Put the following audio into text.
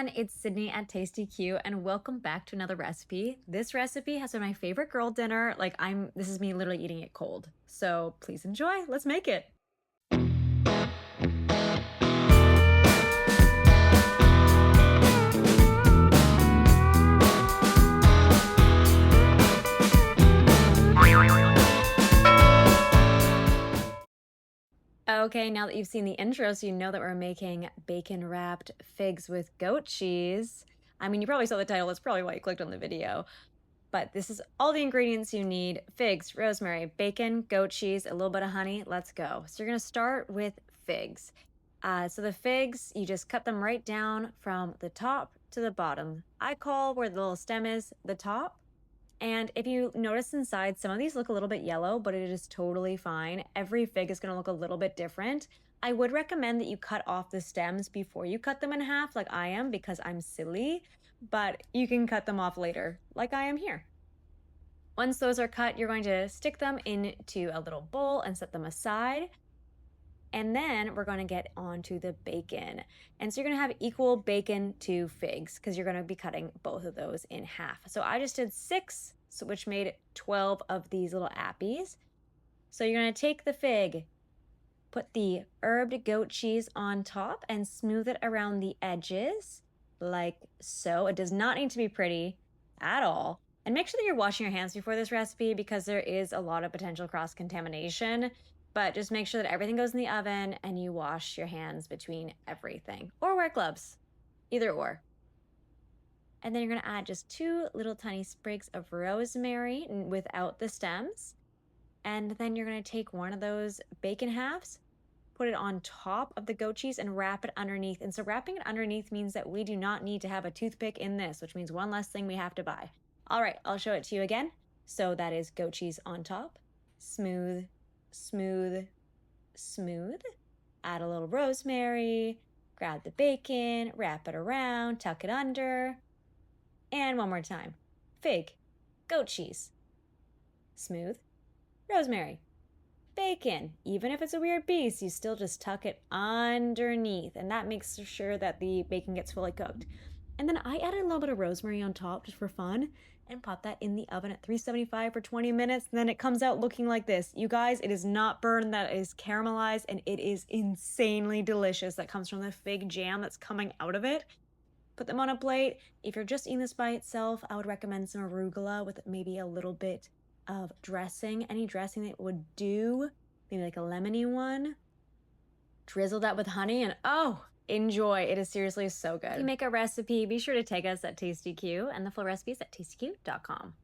everyone, it's Sydney at Tasty Q and welcome back to another recipe. This recipe has been my favorite girl dinner. This is me literally eating it cold. So please enjoy, let's make it. Okay, now that you've seen the intro, so you know that we're making bacon wrapped figs with goat cheese. I mean, you probably saw the title, that's probably why you clicked on the video. But this is all the ingredients you need: figs, rosemary, bacon, goat cheese, a little bit of honey. Let's go. So you're gonna start with figs. So the figs, you just cut them right down from the top to the bottom. I call where the little stem is the top. And if you notice inside, some of these look a little bit yellow, but it is totally fine. Every fig is gonna look a little bit different. I would recommend that you cut off the stems before you cut them in half, like I am, because I'm silly, but you can cut them off later, like I am here. Once those are cut, you're going to stick them into a little bowl and set them aside. And then we're going to get onto the bacon. And so you're going to have equal bacon to figs because you're going to be cutting both of those in half. So I just did 6, which made 12 of these little appies. So you're going to take the fig, put the herbed goat cheese on top and smooth it around the edges like so. It does not need to be pretty at all. And make sure that you're washing your hands before this recipe because there is a lot of potential cross-contamination. But just make sure that everything goes in the oven and you wash your hands between everything. Or wear gloves, either or. And then you're gonna add just 2 little tiny sprigs of rosemary without the stems. And then you're gonna take one of those bacon halves, put it on top of the goat cheese and wrap it underneath. And so wrapping it underneath means that we do not need to have a toothpick in this, which means one less thing we have to buy. All right, I'll show it to you again. So that is goat cheese on top, smooth, smooth, smooth. Add a little rosemary, grab the bacon, wrap it around, tuck it under. And one more time. Fig, goat cheese, smooth, rosemary, bacon. Even if it's a weird piece, you still just tuck it underneath, and that makes sure that the bacon gets fully cooked. And then I added a little bit of rosemary on top just for fun and pop that in the oven at 375 for 20 minutes. And then it comes out looking like this. You guys, it is not burned, that is caramelized, and it is insanely delicious. That comes from the fig jam that's coming out of it. Put them on a plate. If you're just eating this by itself, I would recommend some arugula with maybe a little bit of dressing. Any dressing that would do, maybe like a lemony one. Drizzle that with honey and oh, enjoy. It is seriously so good. If you make a recipe, be sure to tag us at TastyQ, and the full recipe is at tastyq.com.